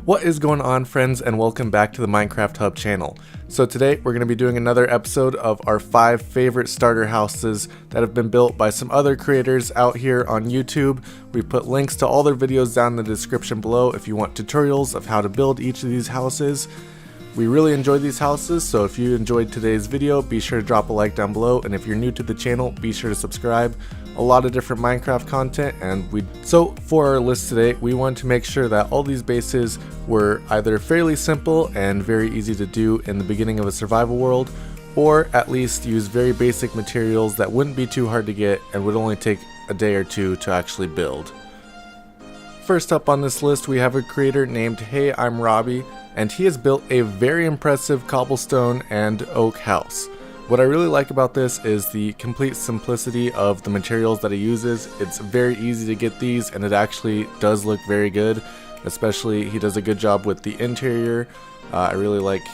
What is going on, friends, and welcome back to the Minecraft Hub channel. So today we're going to be doing another episode of our 5 favorite starter houses that have been built by some other creators out here on YouTube. We put links to all their videos down in the description below if you want tutorials of how to build each of these houses. We really enjoyed these houses, so if you enjoyed today's video, be sure to drop a like down below, and if you're new to the channel, be sure to subscribe. A lot of different Minecraft content, so for our list today, we wanted to make sure that all these bases were either fairly simple and very easy to do in the beginning of a survival world, or at least use very basic materials that wouldn't be too hard to get and would only take a day or two to actually build. First up on this list, we have a creator named Hey I'm Robbie, and he has built a very impressive cobblestone and oak house. What I really like about this is the complete simplicity of the materials that he uses. It's very easy to get these, and it actually does look very good. Especially, he does a good job with the interior. I really like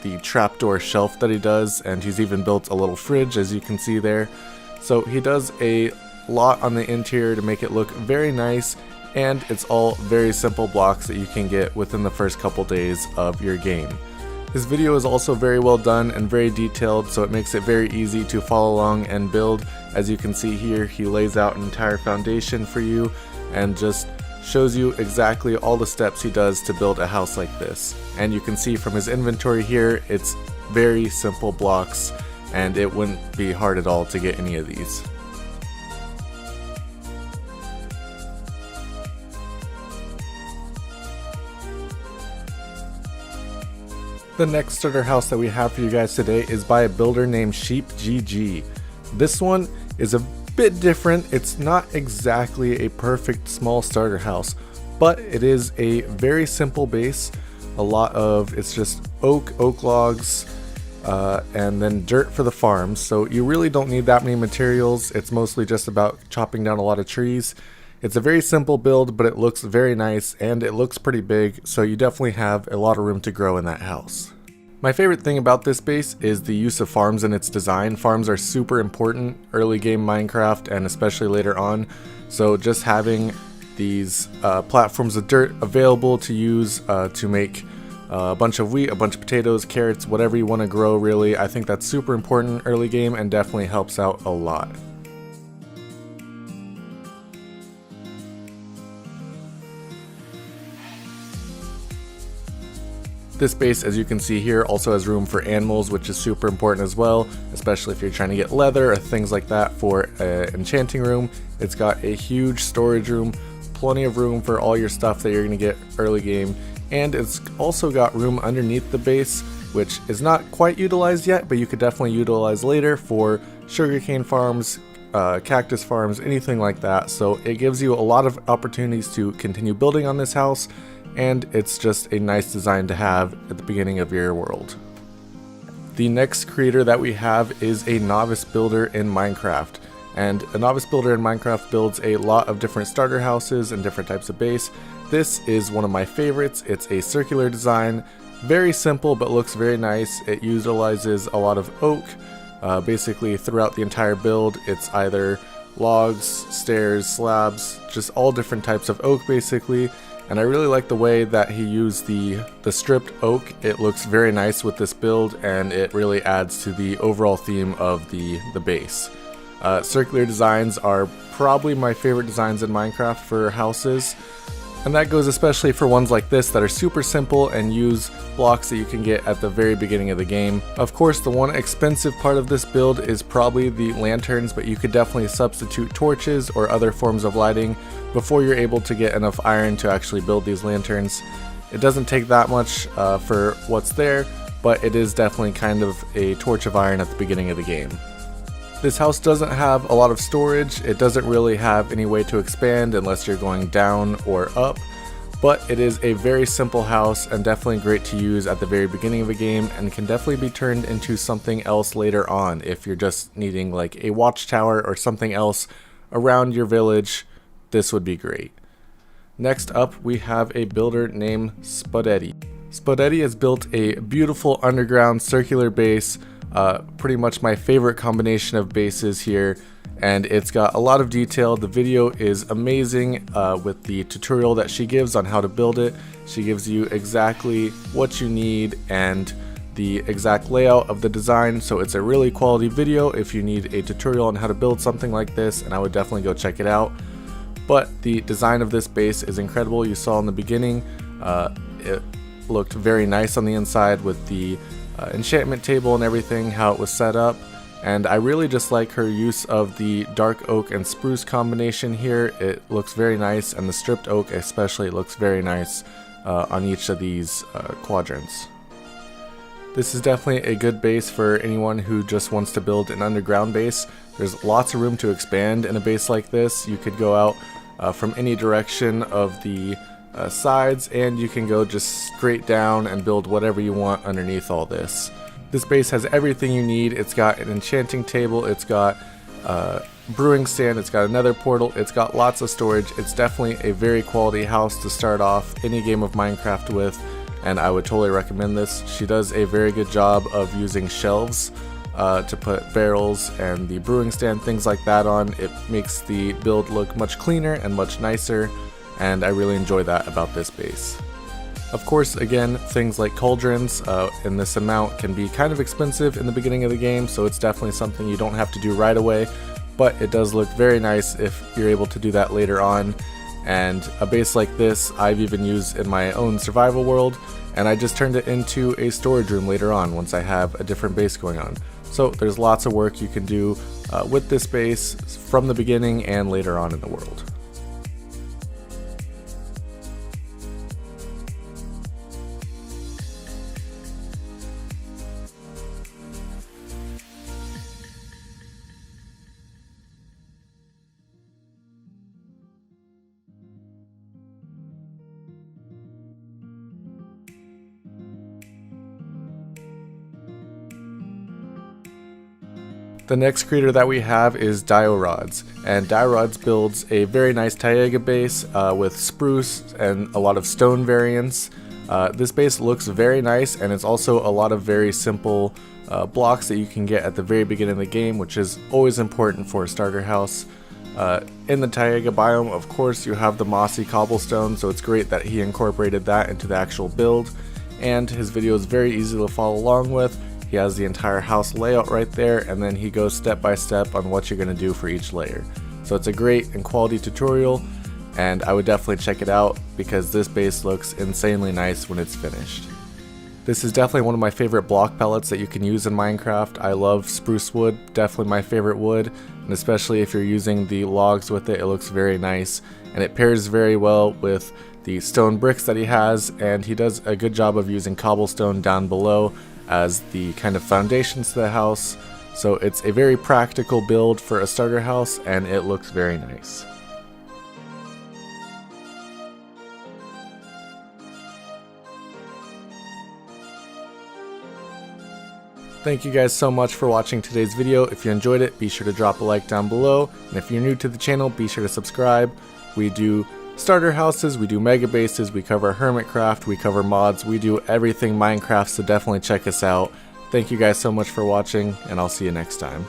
the trapdoor shelf that he does, and he's even built a little fridge, as you can see there. So he does a lot on the interior to make it look very nice, and it's all very simple blocks that you can get within the first couple days of your game. His video is also very well done and very detailed, so it makes it very easy to follow along and build. As you can see here, he lays out an entire foundation for you and just shows you exactly all the steps he does to build a house like this. And you can see from his inventory here, it's very simple blocks, and it wouldn't be hard at all to get any of these. The next starter house that we have for you guys today is by a builder named SheepGG. This one is a bit different. It's not exactly a perfect small starter house, but it is a very simple base. It's just oak logs, and then dirt for the farms. So you really don't need that many materials. It's mostly just about chopping down a lot of trees. It's a very simple build, but it looks very nice and it looks pretty big, so you definitely have a lot of room to grow in that house. My favorite thing about this base is the use of farms in its design. Farms are super important early game Minecraft and especially later on, so just having these platforms of dirt available to use to make a bunch of wheat, a bunch of potatoes, carrots, whatever you want to grow really, I think that's super important early game and definitely helps out a lot. This base, as you can see here, also has room for animals, which is super important as well, especially if you're trying to get leather or things like that for an enchanting room. It's got a huge storage room, plenty of room for all your stuff that you're going to get early game, and it's also got room underneath the base, which is not quite utilized yet, but you could definitely utilize later for sugarcane farms, cactus farms, anything like that. So it gives you a lot of opportunities to continue building on this house, and it's just a nice design to have at the beginning of your world. The next creator that we have is a novice builder in Minecraft, and a novice builder in Minecraft builds a lot of different starter houses and different types of base. This is one of my favorites. It's a circular design, very simple but looks very nice. It utilizes a lot of oak. Basically throughout the entire build, it's either logs, stairs, slabs, just all different types of oak basically. And I really like the way that he used the stripped oak. It looks very nice with this build, and it really adds to the overall theme of the base. Circular designs are probably my favorite designs in Minecraft for houses. And that goes especially for ones like this that are super simple and use blocks that you can get at the very beginning of the game. Of course, the one expensive part of this build is probably the lanterns, but you could definitely substitute torches or other forms of lighting before you're able to get enough iron to actually build these lanterns. It doesn't take that much for what's there, but it is definitely kind of a torch of iron at the beginning of the game. This house doesn't have a lot of storage. It doesn't really have any way to expand unless you're going down or up, but it is a very simple house and definitely great to use at the very beginning of a game, and can definitely be turned into something else later on if you're just needing like a watchtower or something else around your village. This would be great. Next up, we have a builder named Spudetti. Spudetti has built a beautiful underground circular base. Pretty much my favorite combination of bases here. and it's got a lot of detail. The video is amazing with the tutorial that she gives on how to build it. She gives you exactly what you need and the exact layout of the design, so it's a really quality video if you need a tutorial on how to build something like this, and I would definitely go check it out. But the design of this base is incredible. You saw in the beginning, it looked very nice on the inside with the enchantment table and everything, how it was set up. And I really just like her use of the dark oak and spruce combination here. It looks very nice, and the stripped oak especially looks very nice on each of these quadrants. This is definitely a good base for anyone who just wants to build an underground base. There's lots of room to expand in a base like this. You could go out from any direction of the sides, and you can go just straight down and build whatever you want underneath all this. This base has everything you need. It's got an enchanting table, it's got brewing stand, it's got another portal, it's got lots of storage. It's definitely a very quality house to start off any game of Minecraft with, and I would totally recommend this. She does a very good job of using shelves to put barrels and the brewing stand, things like that on. It makes the build look much cleaner and much nicer, and I really enjoy that about this base. Of course, again, things like cauldrons in this amount can be kind of expensive in the beginning of the game, so it's definitely something you don't have to do right away, but it does look very nice if you're able to do that later on. And a base like this I've even used in my own survival world, and I just turned it into a storage room later on once I have a different base going on. So there's lots of work you can do with this base from the beginning and later on in the world. The next creator that we have is Diorods, and Diorods builds a very nice Taiga base with spruce and a lot of stone variants. This base looks very nice, and it's also a lot of very simple blocks that you can get at the very beginning of the game, which is always important for a starter house. In the Taiga biome, of course, you have the mossy cobblestone, so it's great that he incorporated that into the actual build, and his video is very easy to follow along with. He has the entire house layout right there, and then he goes step by step on what you're going to do for each layer. So it's a great and quality tutorial, and I would definitely check it out because this base looks insanely nice when it's finished. This is definitely one of my favorite block pellets that you can use in Minecraft. I love spruce wood, definitely my favorite wood, and especially if you're using the logs with it, it looks very nice, and it pairs very well with the stone bricks that he has, and he does a good job of using cobblestone down below as the kind of foundations to the house. So it's a very practical build for a starter house, and it looks very nice. Thank you guys so much for watching today's video. If you enjoyed it, be sure to drop a like down below, and if you're new to the channel, be sure to subscribe. We do starter houses, we do mega bases, we cover hermitcraft, we cover mods, we do everything Minecraft, so definitely check us out. Thank you guys so much for watching, and I'll see you next time.